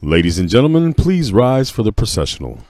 Ladies and gentlemen, please rise for the processional.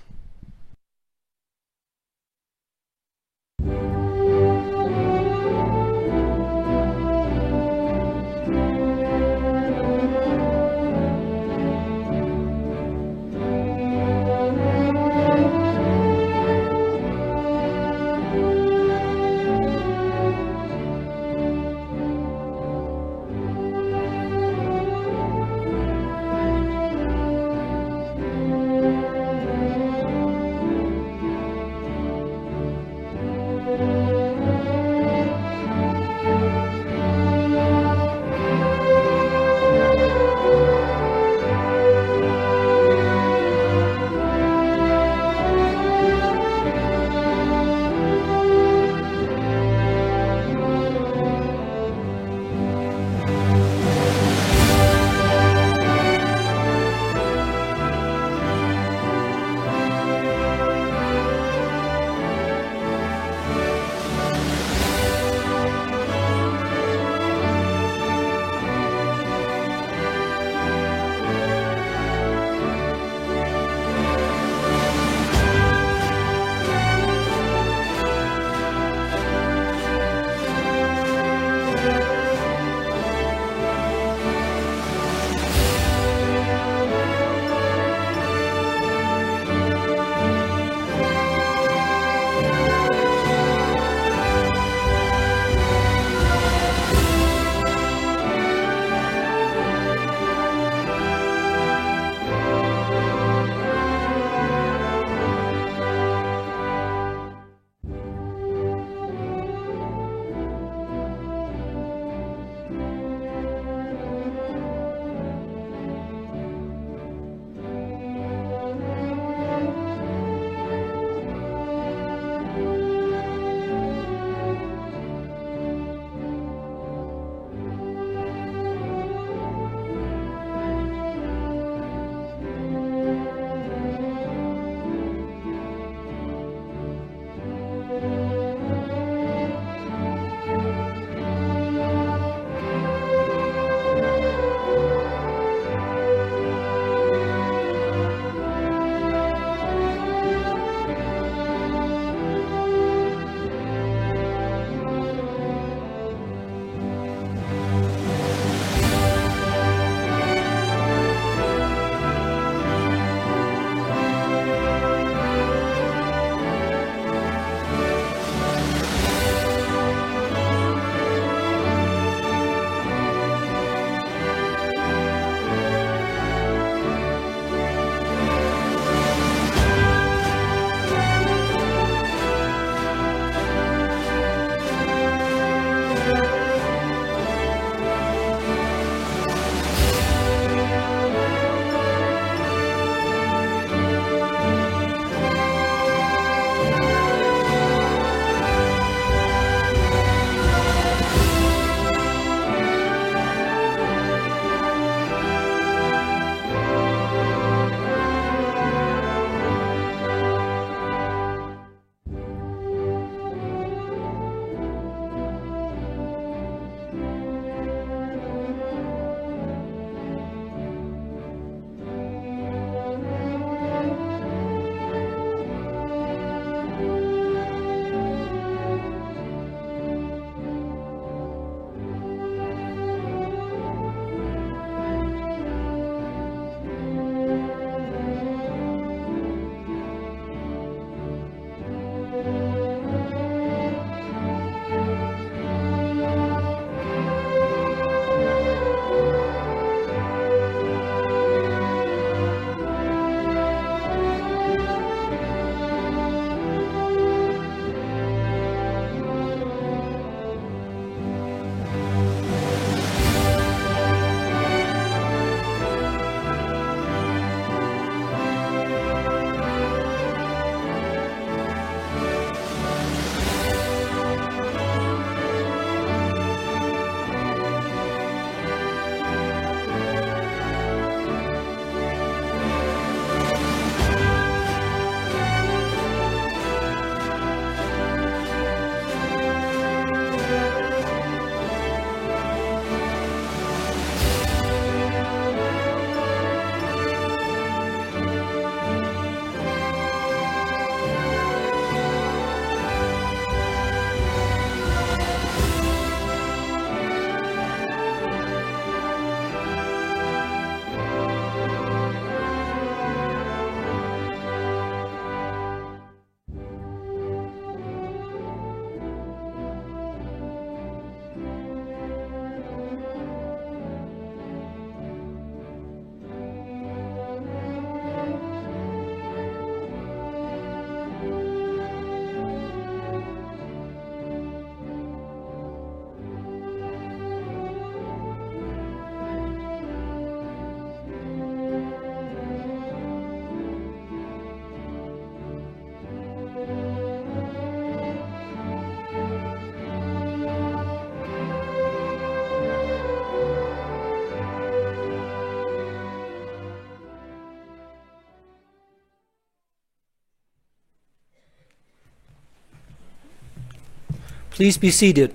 Please be seated.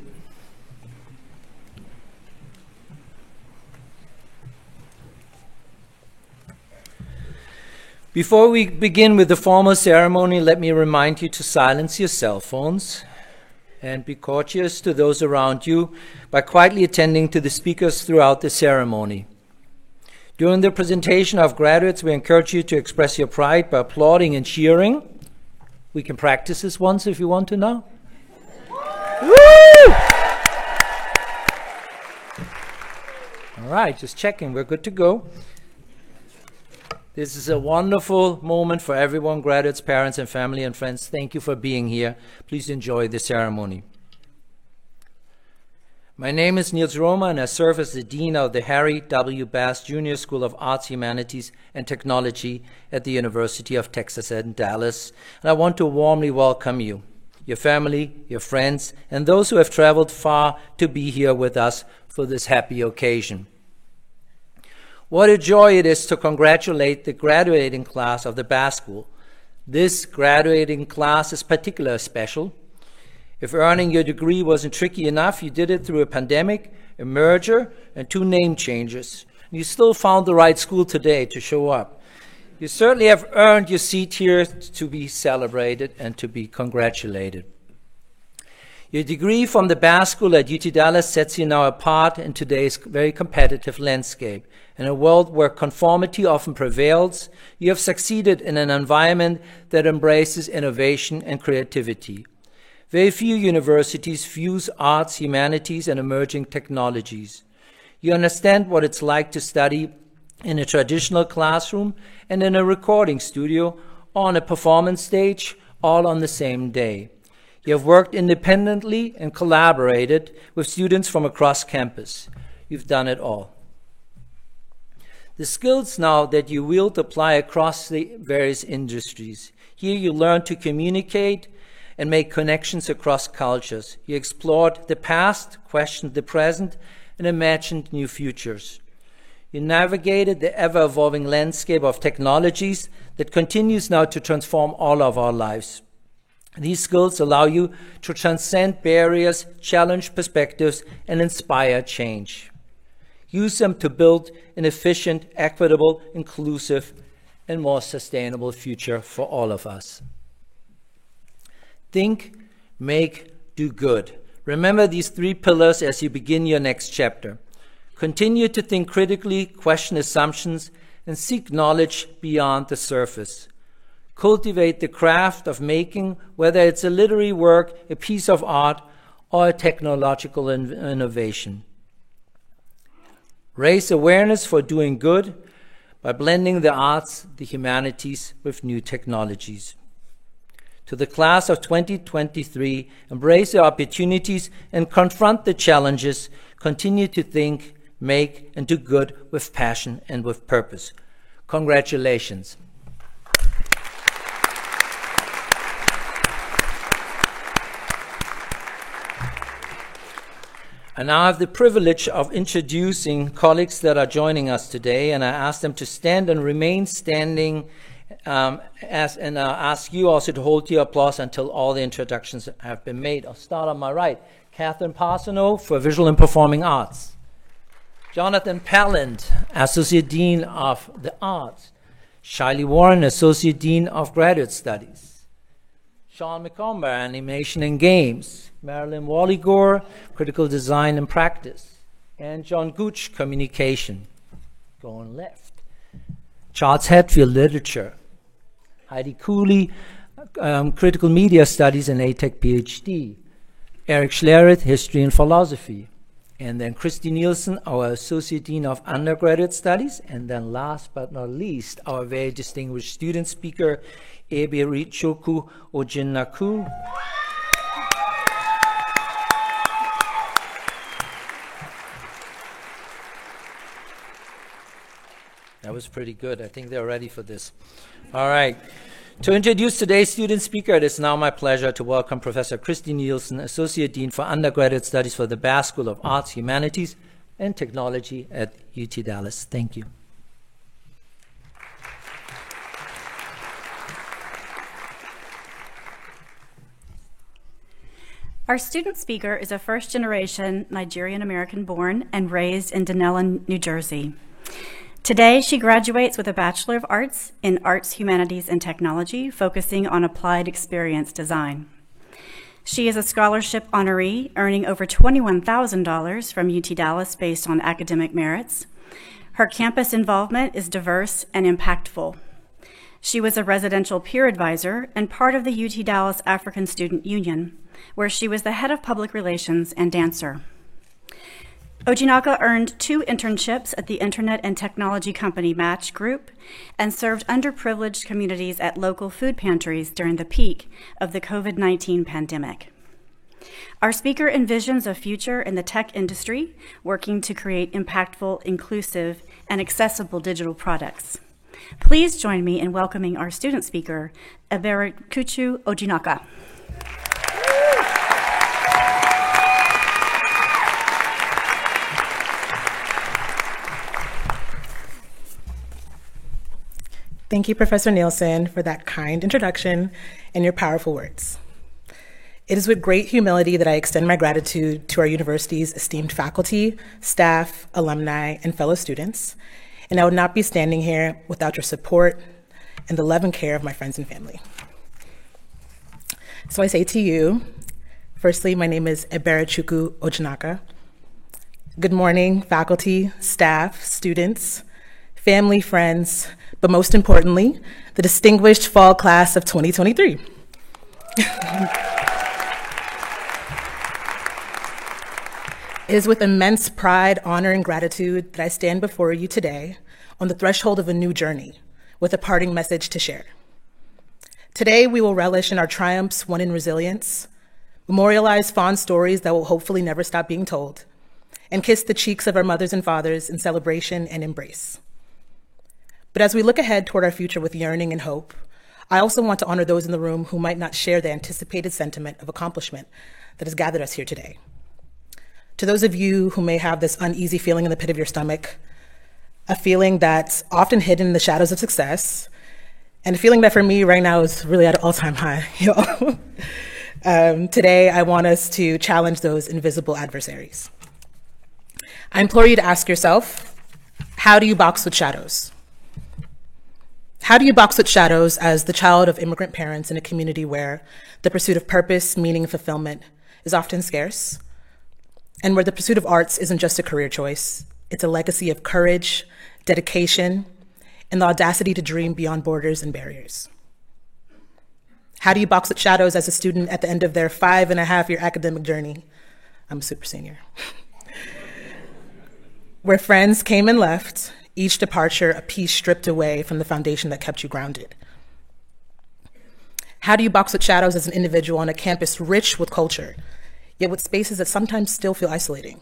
Before we begin with the formal ceremony, let me remind you to silence your cell phones and be courteous to those around you by quietly attending to the speakers throughout the ceremony. During the presentation of graduates, we encourage you to express your pride by applauding and cheering. We can practice this once if you want to now. Woo! All right, just checking. We're good to go. This is a wonderful moment for everyone, graduates, parents, and family and friends. Thank you for being here. Please enjoy the ceremony. My name is Niels Romer, and I serve as the Dean of the Harry W. Bass Jr. School of Arts, Humanities, and Technology at the University of Texas at Dallas. And I want to warmly welcome you, your family, your friends, and those who have traveled far to be here with us for this happy occasion. What a joy it is to congratulate the graduating class of the Bass School. This graduating class is particularly special. If earning your degree wasn't tricky enough, you did it through a pandemic, a merger, and 2 name changes. You still found the right school today to show up. You certainly have earned your seat here to be celebrated and to be congratulated. Your degree from the Bass School at UT Dallas sets you now apart in today's very competitive landscape. In a world where conformity often prevails, you have succeeded in an environment that embraces innovation and creativity. Very few universities fuse arts, humanities, and emerging technologies. You understand what it's like to study in a traditional classroom and in a recording studio or on a performance stage, all on the same day. You have worked independently and collaborated with students from across campus. You've done it all. The skills now that you wield apply across the various industries. Here you learn to communicate and make connections across cultures. You explored the past, questioned the present, and imagined new futures. You navigated the ever-evolving landscape of technologies that continues now to transform all of our lives. These skills allow you to transcend barriers, challenge perspectives, and inspire change. Use them to build an efficient, equitable, inclusive, and more sustainable future for all of us. Think, make, do good. Remember these 3 pillars as you begin your next chapter. Continue to think critically, question assumptions, and seek knowledge beyond the surface. Cultivate the craft of making, whether it's a literary work, a piece of art, or a technological innovation. Raise awareness for doing good by blending the arts, the humanities with new technologies. To the class of 2023, embrace the opportunities and confront the challenges. Continue to think, make, and do good with passion and with purpose. Congratulations. I now have the privilege of introducing colleagues that are joining us today, and I ask them to stand and remain standing, and ask you also to hold your applause until all the introductions have been made. I'll start on my right. Catherine Parsonneau for Visual and Performing Arts. Jonathan Palland, Associate Dean of the Arts. Shiley Warren, Associate Dean of Graduate Studies. Sean McComber, Animation and Games. Marilyn Walligore, Critical Design and Practice. And John Gooch, Communication. Going left. Charles Hetfield, Literature. Heidi Cooley, Critical Media Studies and ATech PhD. Eric Schlereth, History and Philosophy. And then Christy Nielsen, our Associate Dean of Undergraduate Studies. And then last but not least, our very distinguished student speaker, Eberichoku Ojinaku. That was pretty good. I think they're ready for this. All right. To introduce today's student speaker, it is now my pleasure to welcome Professor Christy Nielsen, Associate Dean for Undergraduate Studies for the Bass School of Arts, Humanities, and Technology at UT Dallas. Thank you. Our student speaker is a first-generation Nigerian-American born and raised in Dunellen, New Jersey. Today, she graduates with a Bachelor of Arts in Arts, Humanities, and Technology, focusing on applied experience design. She is a scholarship honoree, earning over $21,000 from UT Dallas based on academic merits. Her campus involvement is diverse and impactful. She was a residential peer advisor and part of the UT Dallas African Student Union, where she was the head of public relations and dancer. Ojinaka earned 2 internships at the internet and technology company Match Group and served underprivileged communities at local food pantries during the peak of the COVID-19 pandemic. Our speaker envisions a future in the tech industry, working to create impactful, inclusive, and accessible digital products. Please join me in welcoming our student speaker, Eberekuchu Ojinaka. Thank you, Professor Nielsen, for that kind introduction and your powerful words. It is with great humility that I extend my gratitude to our university's esteemed faculty, staff, alumni, and fellow students, and I would not be standing here without your support and the love and care of my friends and family. So I say to you, firstly, my name is Eberekuchu Ojinaka. Good morning, faculty, staff, students, family, friends, but most importantly, the distinguished fall class of 2023. It is with immense pride, honor, and gratitude that I stand before you today on the threshold of a new journey with a parting message to share. Today, we will relish in our triumphs won in resilience, memorialize fond stories that will hopefully never stop being told, and kiss the cheeks of our mothers and fathers in celebration and embrace. But as we look ahead toward our future with yearning and hope, I also want to honor those in the room who might not share the anticipated sentiment of accomplishment that has gathered us here today. To those of you who may have this uneasy feeling in the pit of your stomach, a feeling that's often hidden in the shadows of success, and a feeling that for me right now is really at an all-time high. Today, I want us to challenge those invisible adversaries. I implore you to ask yourself, how do you box with shadows? How do you box with shadows as the child of immigrant parents in a community where the pursuit of purpose, meaning, and fulfillment is often scarce, and where the pursuit of arts isn't just a career choice, it's a legacy of courage, dedication, and the audacity to dream beyond borders and barriers? How do you box with shadows as a student at the end of their 5.5-year academic journey? I'm a super senior. Where friends came and left, each departure a piece stripped away from the foundation that kept you grounded? How do you box with shadows as an individual on a campus rich with culture, yet with spaces that sometimes still feel isolating?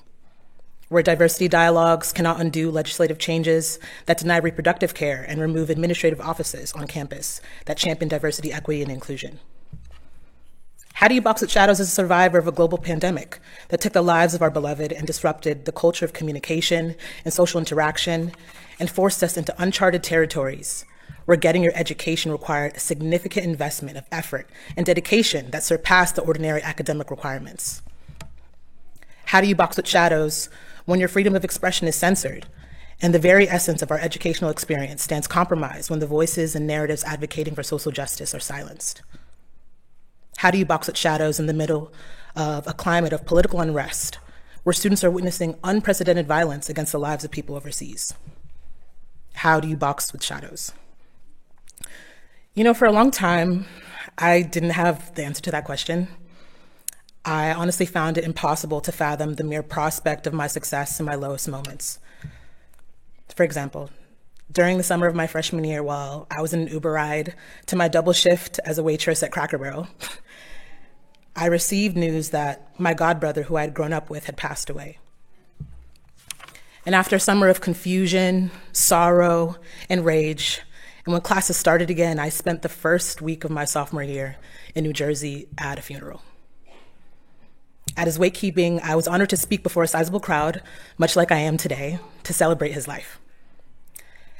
Where diversity dialogues cannot undo legislative changes that deny reproductive care and remove administrative offices on campus that champion diversity, equity, and inclusion? How do you box with shadows as a survivor of a global pandemic that took the lives of our beloved and disrupted the culture of communication and social interaction and forced us into uncharted territories where getting your education required a significant investment of effort and dedication that surpassed the ordinary academic requirements? How do you box with shadows when your freedom of expression is censored and the very essence of our educational experience stands compromised when the voices and narratives advocating for social justice are silenced? How do you box with shadows in the middle of a climate of political unrest where students are witnessing unprecedented violence against the lives of people overseas? How do you box with shadows? You know, for a long time, I didn't have the answer to that question. I honestly found it impossible to fathom the mere prospect of my success in my lowest moments. For example, during the summer of my freshman year, while I was in an Uber ride to my double shift as a waitress at Cracker Barrel, I received news that my godbrother, who I had grown up with, had passed away. And after a summer of confusion, sorrow, and rage, and when classes started again, I spent the first week of my sophomore year in New Jersey at a funeral. At his wakekeeping, I was honored to speak before a sizable crowd, much like I am today, to celebrate his life.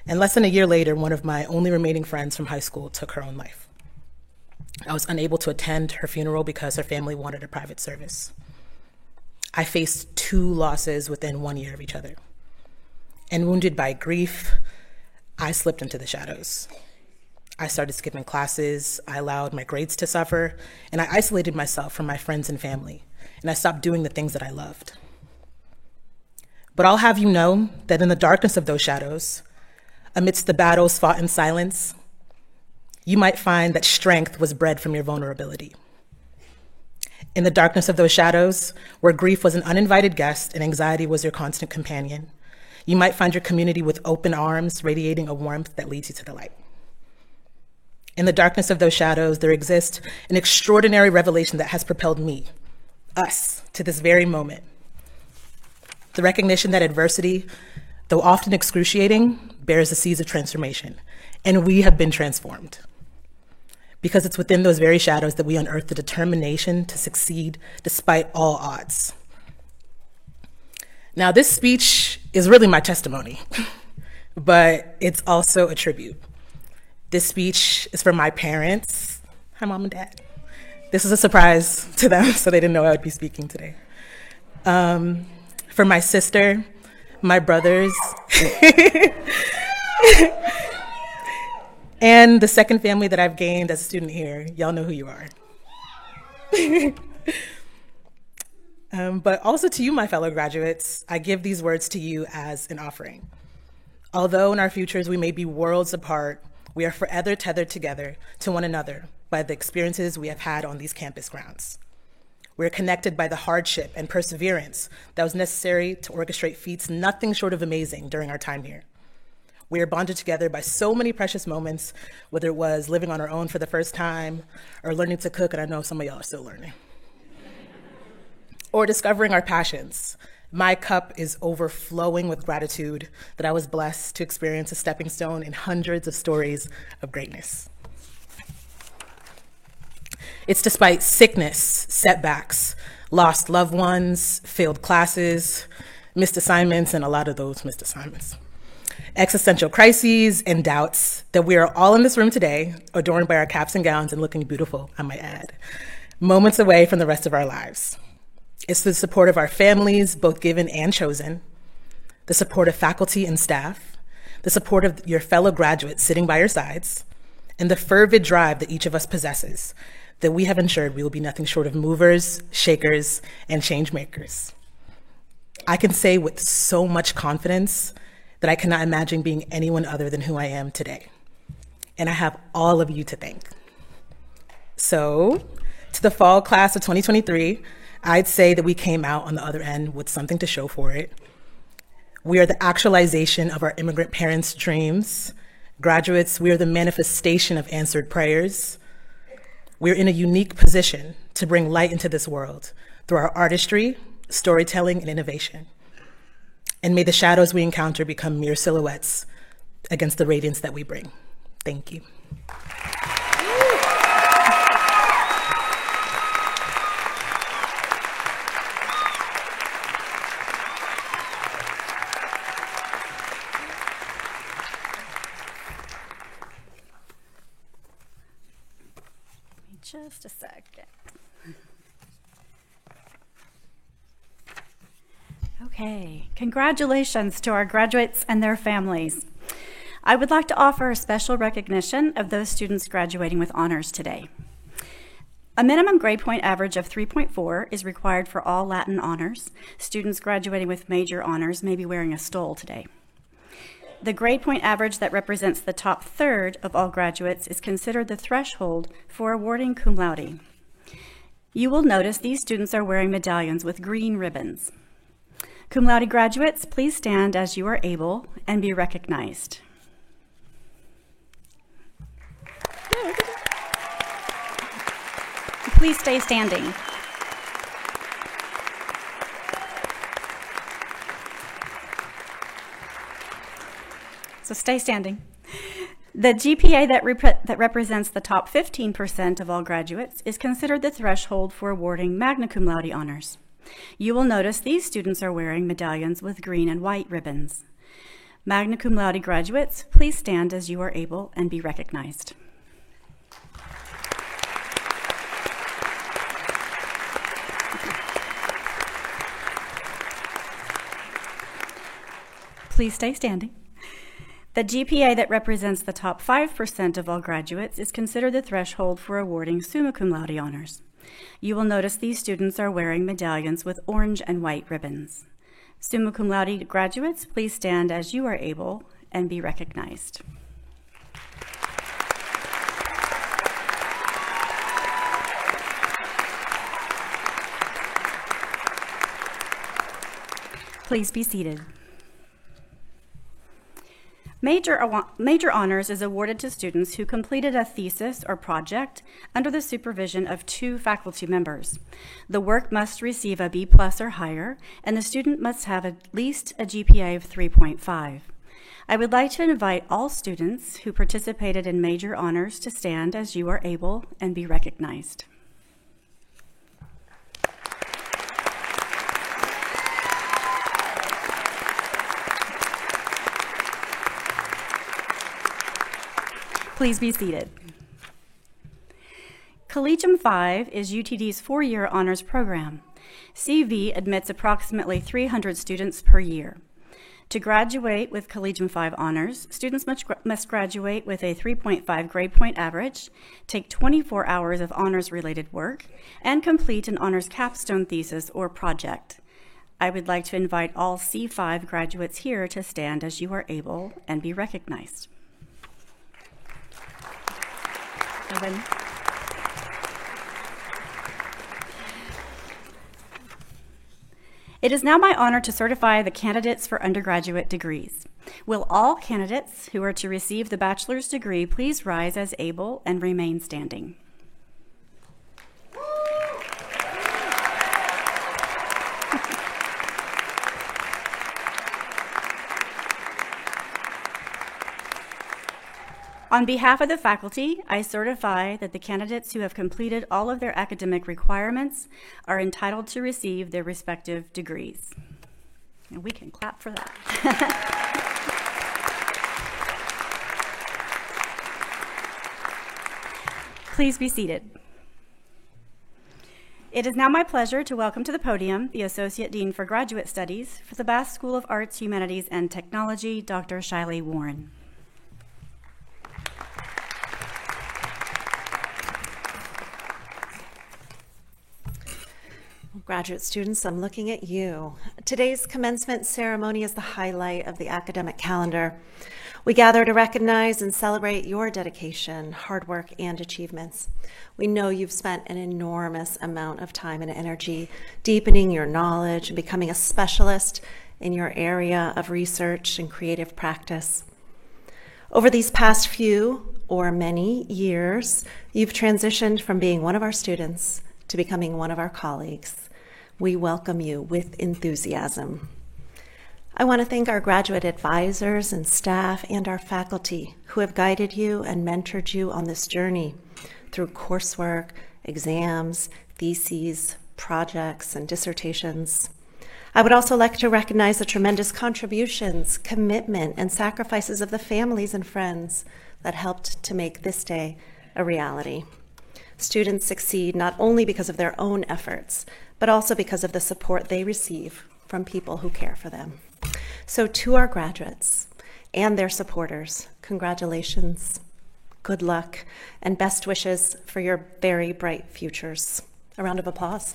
And less than a year later, one of my only remaining friends from high school took her own life. I was unable to attend her funeral because her family wanted a private service. I faced 2 losses within 1 year of each other. And wounded by grief, I slipped into the shadows. I started skipping classes, I allowed my grades to suffer, and I isolated myself from my friends and family, and I stopped doing the things that I loved. But I'll have you know that in the darkness of those shadows, amidst the battles fought in silence, you might find that strength was bred from your vulnerability. In the darkness of those shadows, where grief was an uninvited guest and anxiety was your constant companion, you might find your community with open arms, radiating a warmth that leads you to the light. In the darkness of those shadows, there exists an extraordinary revelation that has propelled me, us, to this very moment. The recognition that adversity, though often excruciating, bears the seeds of transformation, and we have been transformed. Because it's within those very shadows that we unearth the determination to succeed despite all odds. Now, this speech is really my testimony, but it's also a tribute. This speech is for my parents. Hi, Mom and Dad. This is a surprise to them, so they didn't know I would be speaking today. For my sister, my brothers, and the second family that I've gained as a student here. Y'all know who you are. But also to you, my fellow graduates, I give these words to you as an offering. Although in our futures we may be worlds apart, we are forever tethered together to one another by the experiences we have had on these campus grounds. We are connected by the hardship and perseverance that was necessary to orchestrate feats nothing short of amazing during our time here. We are bonded together by so many precious moments, whether it was living on our own for the first time or learning to cook, and I know some of y'all are still learning, or discovering our passions. My cup is overflowing with gratitude that I was blessed to experience a stepping stone in hundreds of stories of greatness. It's despite sickness, setbacks, lost loved ones, failed classes, missed assignments, and a lot of those missed assignments, existential crises and doubts that we are all in this room today, adorned by our caps and gowns and looking beautiful, I might add, moments away from the rest of our lives. It's the support of our families, both given and chosen, the support of faculty and staff, the support of your fellow graduates sitting by your sides, and the fervid drive that each of us possesses, that we have ensured we will be nothing short of movers, shakers, and change makers. I can say with so much confidence that I cannot imagine being anyone other than who I am today. And I have all of you to thank. So, to the fall class of 2023, I'd say that we came out on the other end with something to show for it. We are the actualization of our immigrant parents' dreams. Graduates, we are the manifestation of answered prayers. We're in a unique position to bring light into this world through our artistry, storytelling, and innovation. And may the shadows we encounter become mere silhouettes against the radiance that we bring. Thank you. Just a second. Okay, congratulations to our graduates and their families. I would like to offer a special recognition of those students graduating with honors today. A minimum grade point average of 3.4 is required for all Latin honors. Students graduating with major honors may be wearing a stole today. The grade point average that represents the top third of all graduates is considered the threshold for awarding cum laude. You will notice these students are wearing medallions with green ribbons. Cum laude graduates, please stand as you are able and be recognized. Please stay standing. So stay standing. The GPA that represents the top 15% of all graduates is considered the threshold for awarding magna cum laude honors. You will notice these students are wearing medallions with green and white ribbons. Magna cum laude graduates, please stand as you are able and be recognized. Please stay standing. The GPA that represents the top 5% of all graduates is considered the threshold for awarding summa cum laude honors. You will notice these students are wearing medallions with orange and white ribbons. Summa cum laude graduates, please stand as you are able and be recognized. Please be seated. Major honors is awarded to students who completed a thesis or project under the supervision of 2 faculty members. The work must receive a B+ or higher, and the student must have at least a GPA of 3.5. I would like to invite all students who participated in major honors to stand as you are able and be recognized. Please be seated. Collegium 5 is UTD's 4-year honors program. CV admits approximately 300 students per year. To graduate with Collegium 5 honors, students must graduate with a 3.5 grade point average, take 24 hours of honors-related work, and complete an honors capstone thesis or project. I would like to invite all C5 graduates here to stand as you are able and be recognized. It is now my honor to certify the candidates for undergraduate degrees. Will all candidates who are to receive the bachelor's degree please rise as able and remain standing? On behalf of the faculty, I certify that the candidates who have completed all of their academic requirements are entitled to receive their respective degrees. And we can clap for that. Please be seated. It is now my pleasure to welcome to the podium the Associate Dean for Graduate Studies for the Bass School of Arts, Humanities, and Technology, Dr. Shiley Warren. Graduate students, I'm looking at you. Today's commencement ceremony is the highlight of the academic calendar. We gather to recognize and celebrate your dedication, hard work, and achievements. We know you've spent an enormous amount of time and energy deepening your knowledge and becoming a specialist in your area of research and creative practice. Over these past few or many years, you've transitioned from being one of our students to becoming one of our colleagues. We welcome you with enthusiasm. I want to thank our graduate advisors and staff and our faculty who have guided you and mentored you on this journey through coursework, exams, theses, projects, and dissertations. I would also like to recognize the tremendous contributions, commitment, and sacrifices of the families and friends that helped to make this day a reality. Students succeed not only because of their own efforts, but also because of the support they receive from people who care for them. So to our graduates and their supporters, congratulations, good luck, and best wishes for your very bright futures. A round of applause.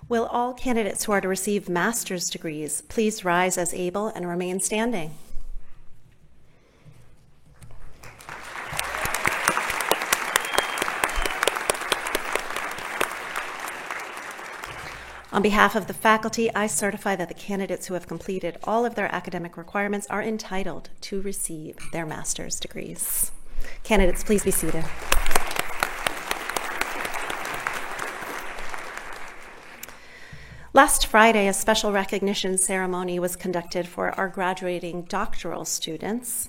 Will all candidates who are to receive master's degrees please rise as able and remain standing? On behalf of the faculty, I certify that the candidates who have completed all of their academic requirements are entitled to receive their master's degrees. Candidates, please be seated. Last Friday, a special recognition ceremony was conducted for our graduating doctoral students.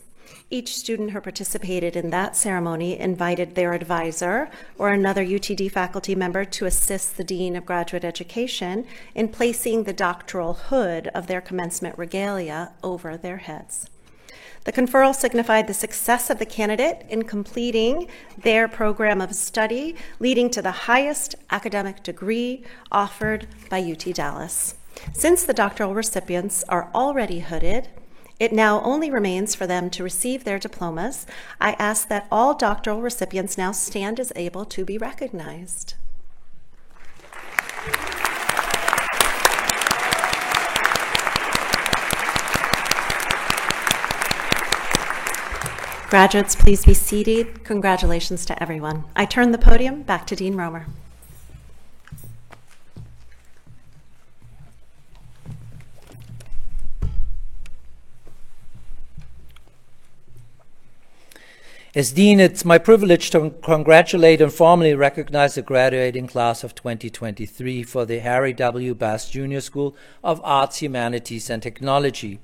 Each student who participated in that ceremony invited their advisor or another UTD faculty member to assist the Dean of Graduate Education in placing the doctoral hood of their commencement regalia over their heads. The conferral signified the success of the candidate in completing their program of study, leading to the highest academic degree offered by UT Dallas. Since the doctoral recipients are already hooded, it now only remains for them to receive their diplomas. I ask that all doctoral recipients now stand as able to be recognized. Graduates, please be seated. Congratulations to everyone. I turn the podium back to Dean Romer. As Dean, it's my privilege to congratulate and formally recognize the graduating class of 2023 for the Harry W. Bass Jr. School of Arts, Humanities, and Technology.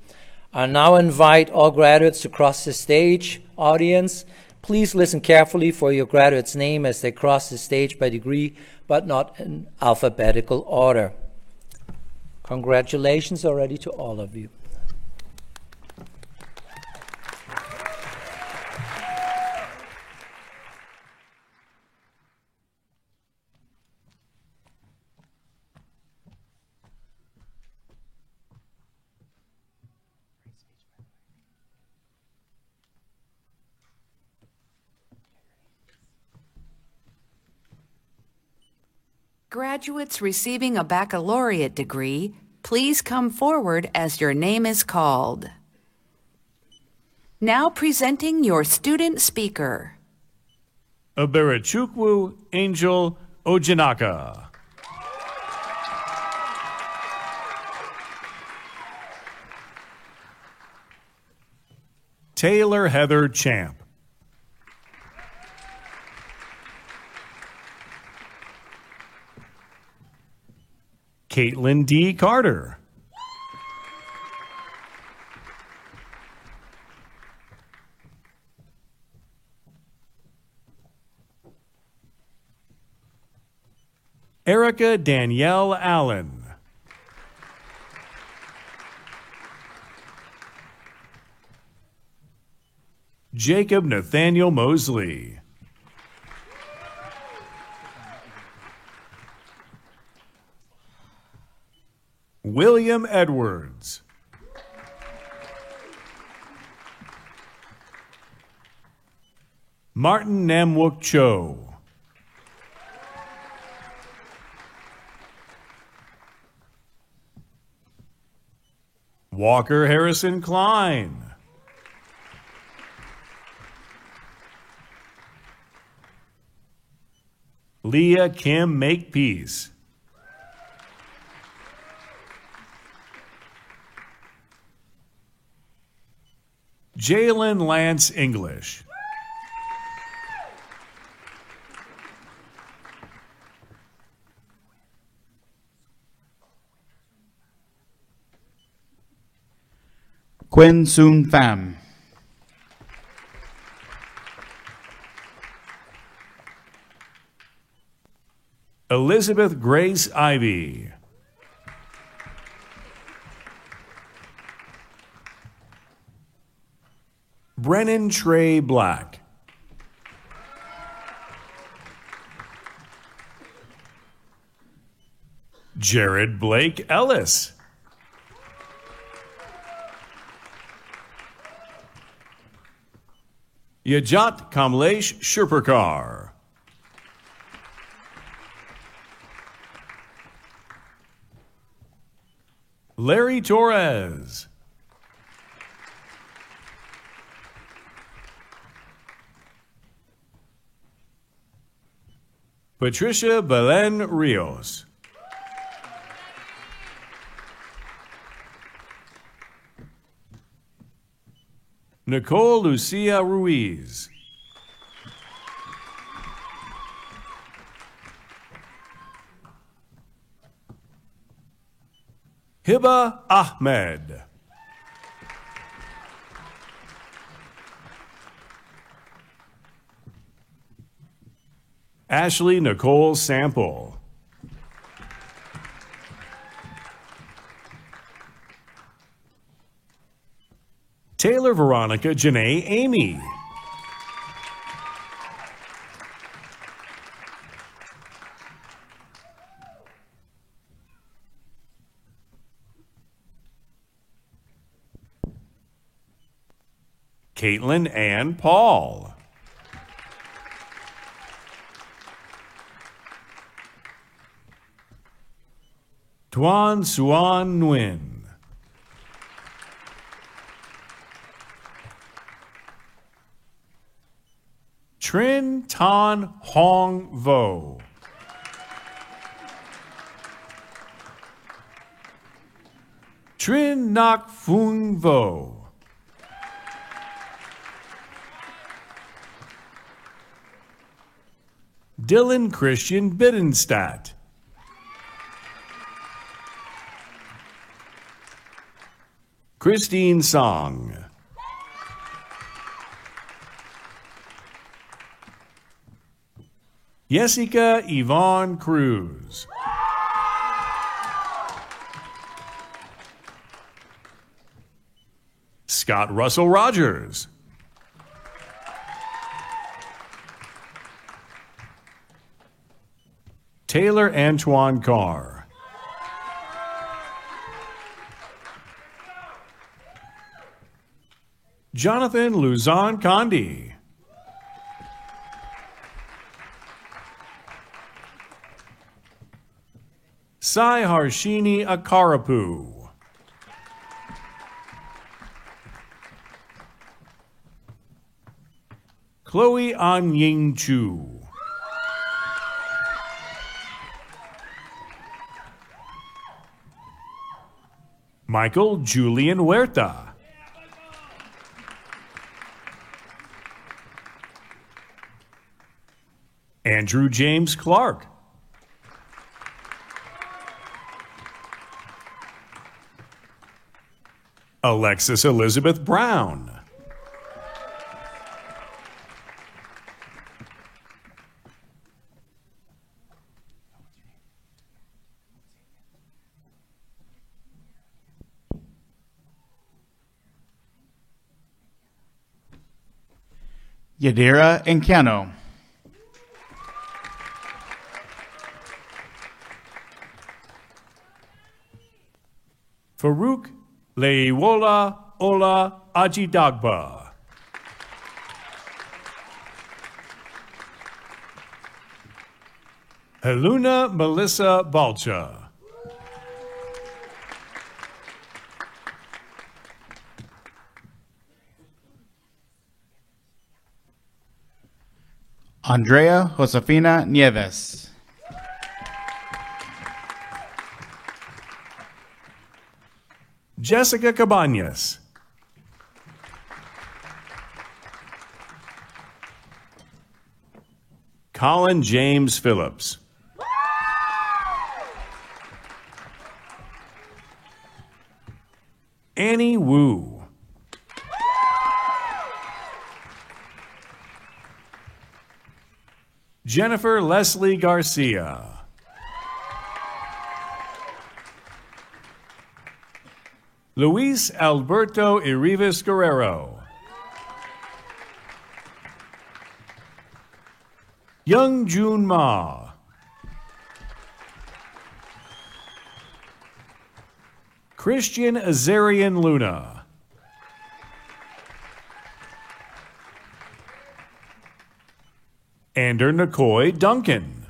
I now invite all graduates to cross the stage. Audience, please listen carefully for your graduate's name as they cross the stage by degree, but not in alphabetical order. Congratulations already to all of you. Graduates receiving a baccalaureate degree, please come forward as your name is called. Now presenting your student speaker. Aberachukwu Angel Ojinaka. Taylor Heather Champ. Caitlin D. Carter. Erica Danielle Allen. Jacob Nathaniel Mosley. William Edwards. Martin Namwook Cho. Walker Harrison Klein. Leah Kim Makepeace. Jalen Lance English. Quen Soon Pham. Elizabeth Grace Ivy. Brennan Trey Black. Jared Blake Ellis. Yajat Kamlesh Shurpurkar. Larry Torres. Patricia Belen Rios. Nicole Lucia Ruiz. Hiba Ahmed. Ashley Nicole Sample. Taylor Veronica Janae Amy. Caitlin Ann Paul. Tuan Suan Nguyen. Trin Tan Hong Vo. Trin Nak Fung Vo. Dylan Christian Biddenstadt. Christine Song. Jessica Yvonne Cruz. Scott Russell Rogers. Taylor Antoine Carr. Jonathan Luzon Condi. Sai Harshini Akarapu. Chloe An Ying Chu. Michael Julian Huerta. Andrew James Clark. Alexis Elizabeth Brown. Yadira Encano. Farouk Leiwola Ola Ajidagba. Heluna Melissa Balcha. Andrea Josefina Nieves. Jessica Cabañas. Colin James Phillips. Annie Wu. Jennifer Leslie Garcia. Luis Alberto Irivis Guerrero. Young Jun Ma. Christian Azarian Luna. Ander Nicoy Duncan.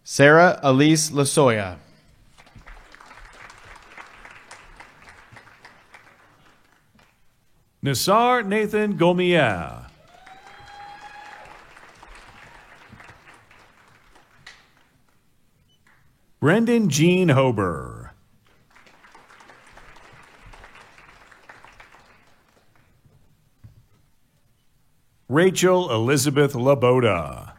Sarah Elise Lasoya. Nisar Nathan Gomier. Brendan Jean Hober. Rachel Elizabeth Laboda.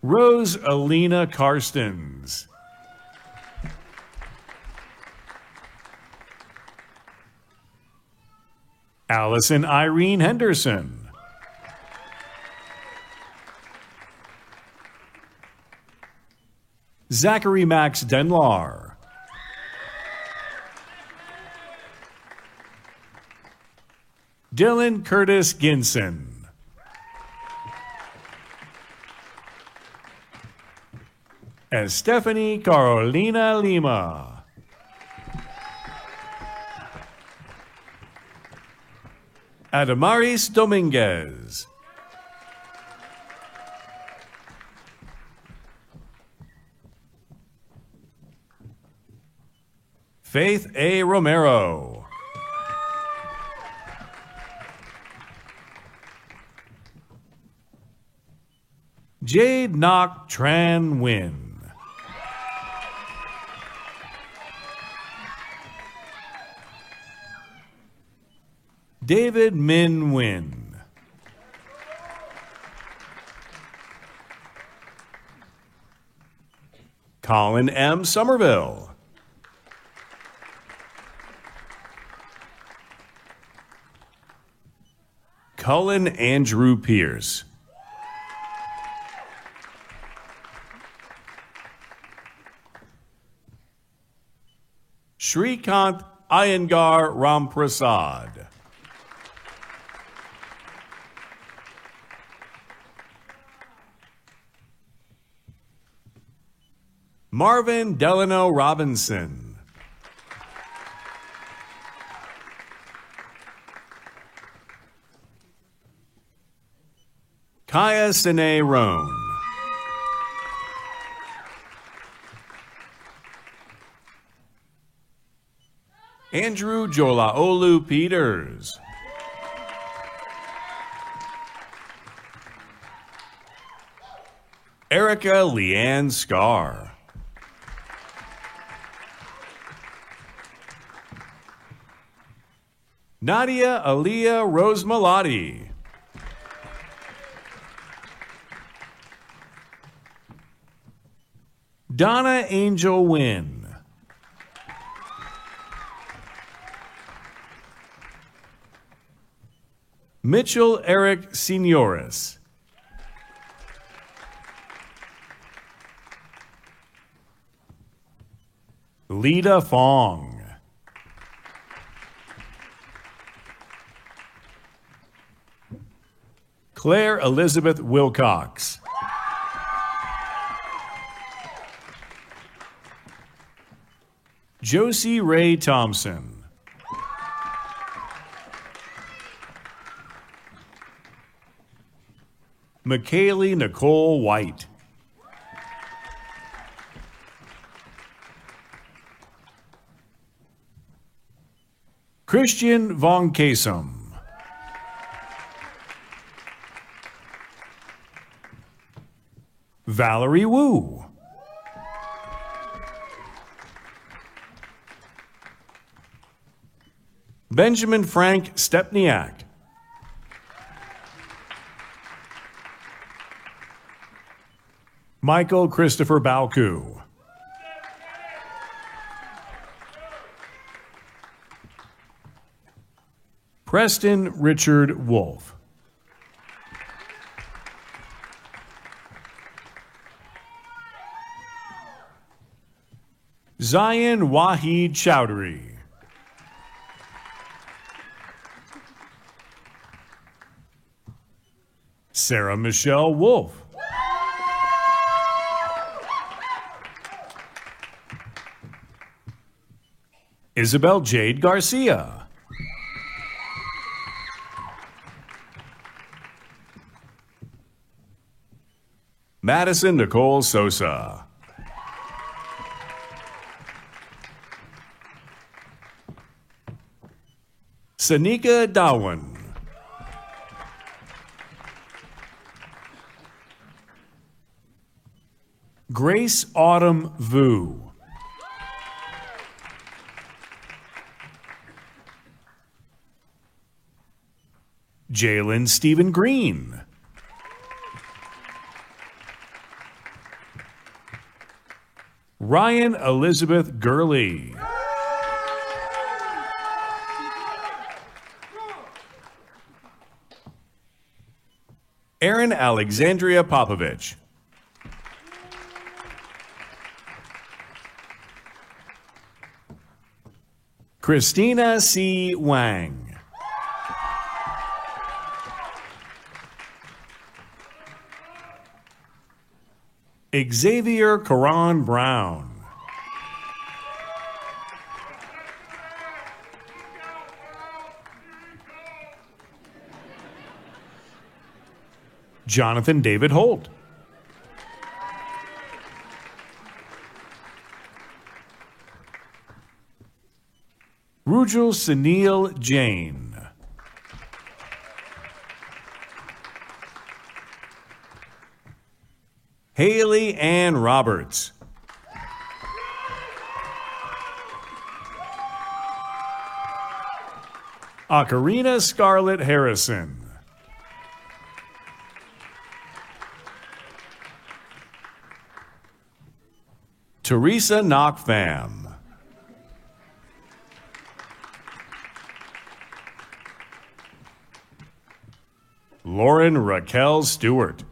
Rose Alina Karstens. Allison Irene Henderson. Zachary Max Denlar. Dylan Curtis Ginson. And Stephanie Carolina Lima. Adamaris Dominguez. Faith A. Romero. Jade Nok Tran Nguyen. David Min Nguyen. Colin M. Somerville. Cullen Andrew Pierce. Shrikant Iyengar Ramprasad. Marvin Delano Robinson. Kaya Sine Roan. Andrew Jolaolu Peters. Erica Leanne Scarr. Nadia Aliyah Rose Malati. Donna Angel Wynn. Mitchell Eric Signoris. Lita Fong. Claire Elizabeth Wilcox. Josie Ray Thompson. McKaylee Nicole White. Christian Von Kasem. Valerie Wu. Benjamin Frank Stepniak. Michael Christopher Balku. Preston Richard Wolf. Zion Wahid Chowdhury. Sarah Michelle Wolf. Isabel Jade Garcia. Madison Nicole Sosa. Sanika Dawan. Grace Autumn Vu. Jalen Stephen Green. Ryan Elizabeth Gurley. Erin Alexandria Popovich. Christina C. Wang. Xavier Karan Brown. Jonathan David Holt. Rujul Sunil Jain. Haley Ann Roberts. Ocarina Scarlett Harrison. Teresa Knockfam. Lauren Raquel Stewart.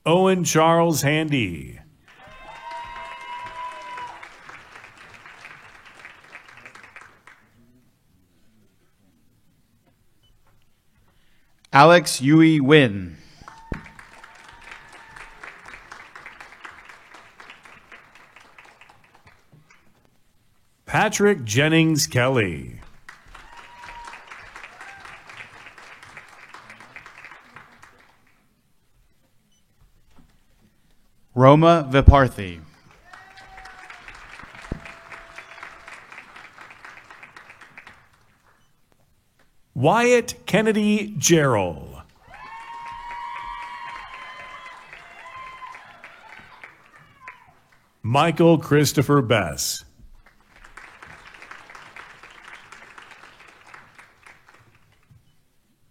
Owen Charles Handy. Alex Yui Win. Patrick Jennings Kelly. Roma Viparthi. Wyatt Kennedy Gerald. Michael Christopher Bess.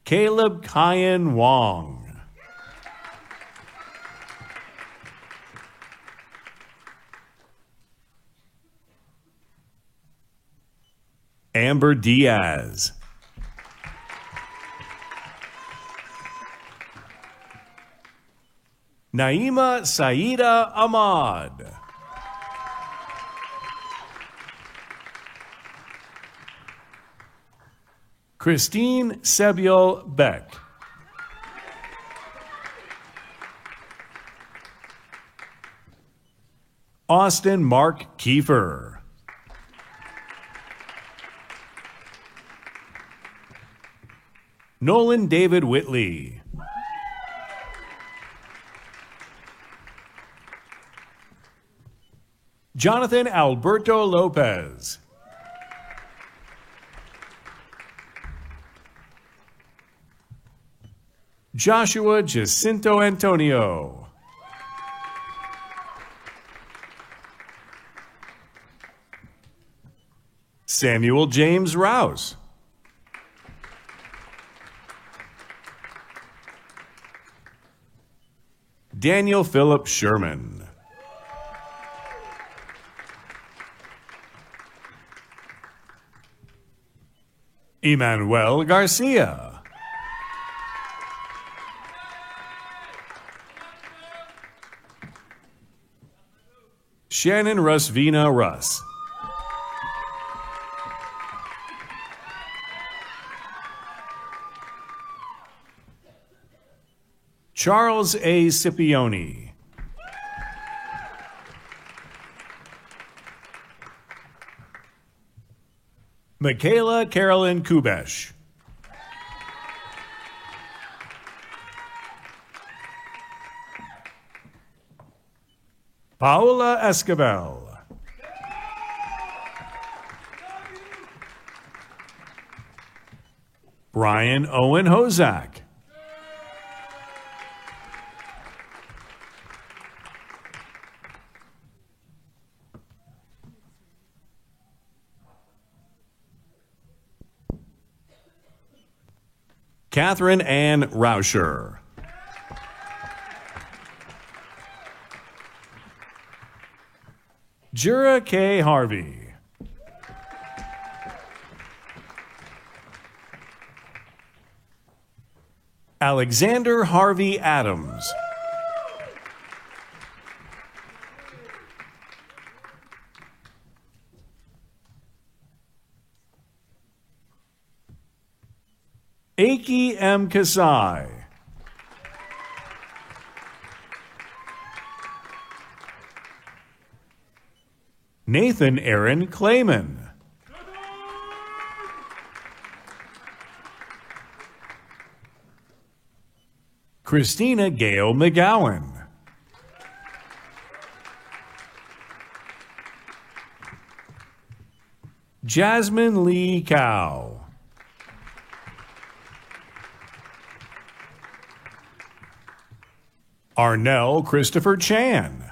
Caleb Kyan Wong. Amber Diaz. Naima Saida Ahmad. Christine Sebiel Beck. Austin Mark Kiefer. Nolan David Whitley. Jonathan Alberto Lopez. Joshua Jacinto Antonio. Samuel James Rouse. Daniel Philip Sherman. Emmanuel Garcia. Shannon Rusvina Russ. Charles A. Scipione. Michaela Carolyn Kubesh. Paola Esquivel. Brian Owen Hozak. Catherine Ann Rauscher. Jura K. Harvey. Alexander Harvey Adams. Aki M. Kasai. Nathan Aaron Clayman. Christina Gail McGowan. Jasmine Lee Cow. Arnell Christopher Chan.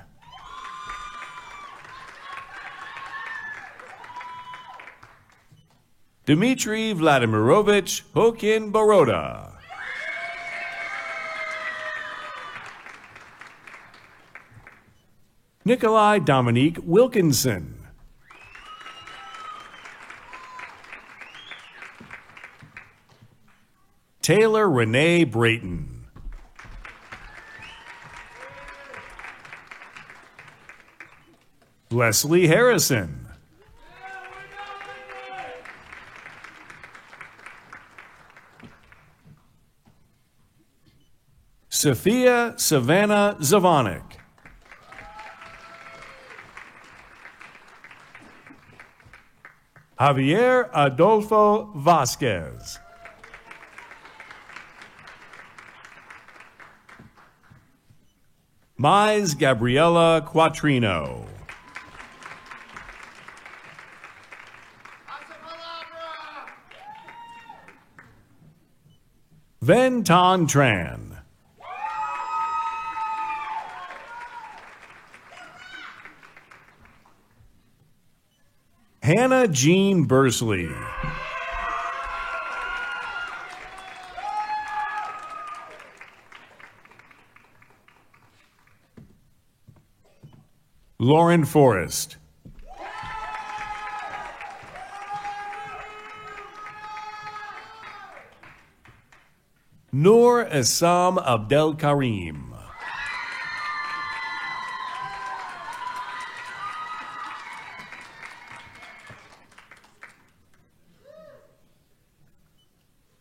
Dmitry Vladimirovich Hokin Boroda. Nikolai Dominique Wilkinson. Taylor Renee Brayton. Leslie Harrison. Sophia Savannah Zavonik. Javier Adolfo Vasquez. Mize Gabriela Quattrino. Ven Ton Tran. Hannah Jean Bursley. Lauren Forrest. Noor Essam Abdel Karim.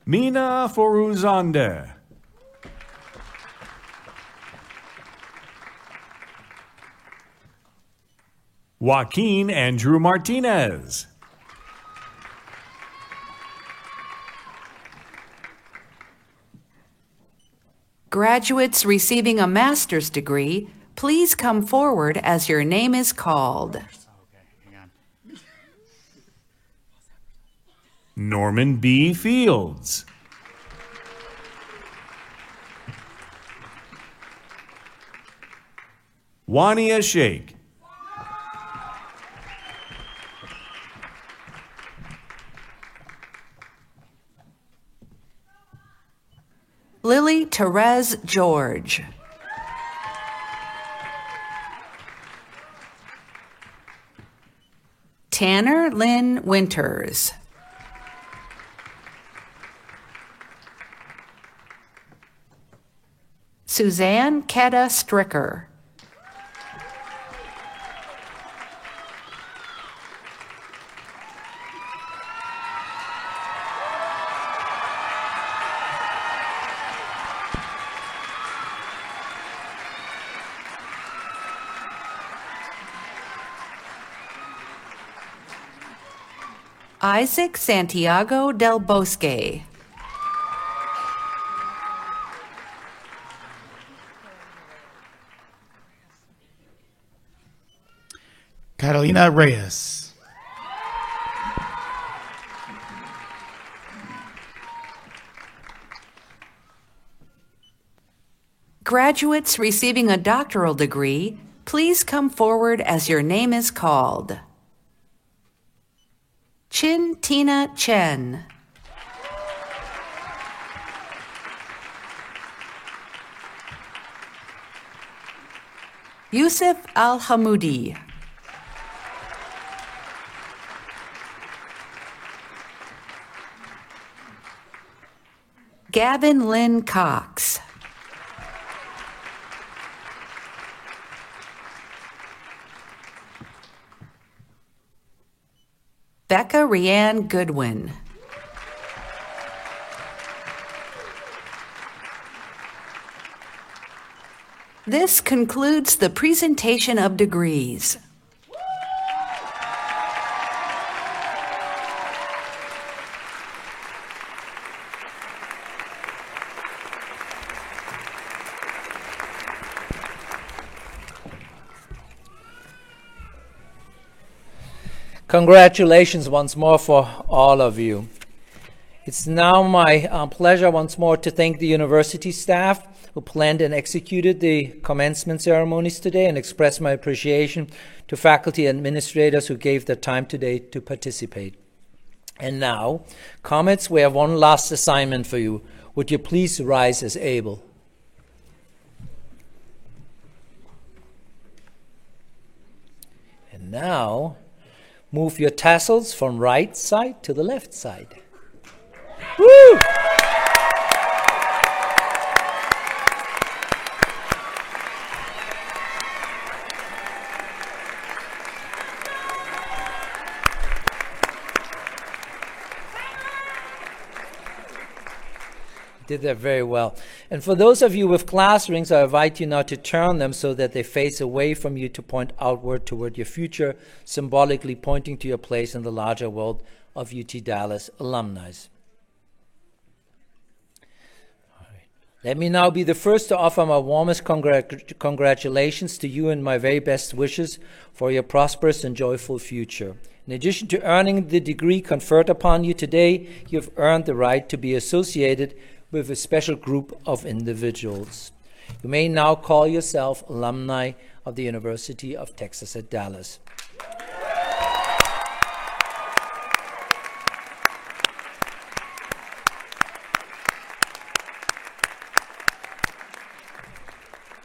Mina Foruzande. Joaquin Andrew Martinez. Graduates receiving a master's degree, please come forward as your name is called. Norman B. Fields. Wania Sheikh. Lily Therese George. Tanner Lynn Winters. Suzanne Ketta Stricker. Isaac Santiago del Bosque. Catalina Reyes. Graduates receiving a doctoral degree, please come forward as your name is called. Chin Tina Chen. Yusuf Al-Hamoudi. Gavin Lynn Cox. Becca Rianne Goodwin. This concludes the presentation of degrees. Congratulations once more for all of you. It's now my pleasure once more to thank the university staff who planned and executed the commencement ceremonies today, and express my appreciation to faculty and administrators who gave their time today to participate. And now, Comets, we have one last assignment for you. Would you please rise as able? And now, move your tassels from right side to the left side. Woo! Did that very well. And for those of you with class rings, I invite you now to turn them so that they face away from you to point outward toward your future, symbolically pointing to your place in the larger world of UT Dallas alumni. All right. Let me now be the first to offer my warmest congratulations to you and my very best wishes for your prosperous and joyful future. In addition to earning the degree conferred upon you today, you have earned the right to be associated with a special group of individuals. You may now call yourself alumni of the University of Texas at Dallas.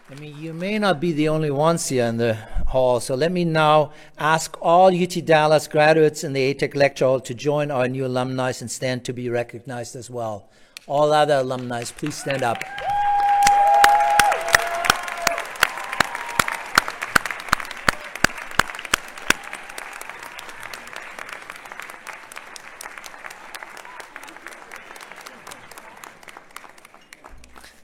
I mean, you may not be the only ones here in the hall, so let me now ask all UT Dallas graduates in the ATEC lecture hall to join our new alumni and stand to be recognized as well. All other alumni, please stand up.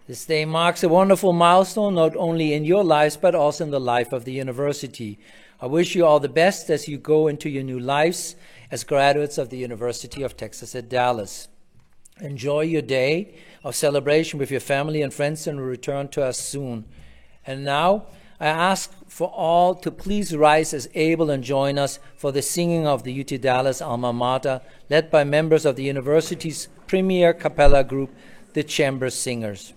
This day marks a wonderful milestone, not only in your lives, but also in the life of the university. I wish you all the best as you go into your new lives as graduates of the University of Texas at Dallas. Enjoy your day of celebration with your family and friends and return to us soon. And now, I ask for all to please rise as able and join us for the singing of the UT Dallas alma mater, led by members of the university's premier cappella group, the Chamber Singers.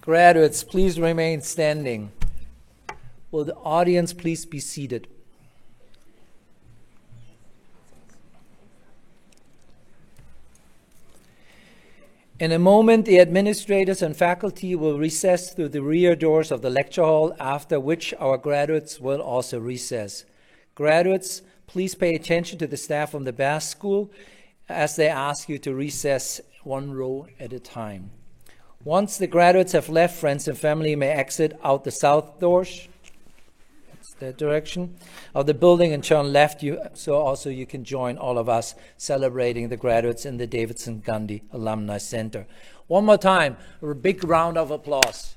Graduates, please remain standing. Will the audience please be seated? In a moment, the administrators and faculty will recess through the rear doors of the lecture hall, after which our graduates will also recess. Graduates, please pay attention to the staff from the Bass School as they ask you to recess one row at a time. Once the graduates have left, friends and family may exit out the south doors, that's that direction, of the building and turn left, so also you can join all of us celebrating the graduates in the Davidson Gandhi Alumni Center. One more time, a big round of applause.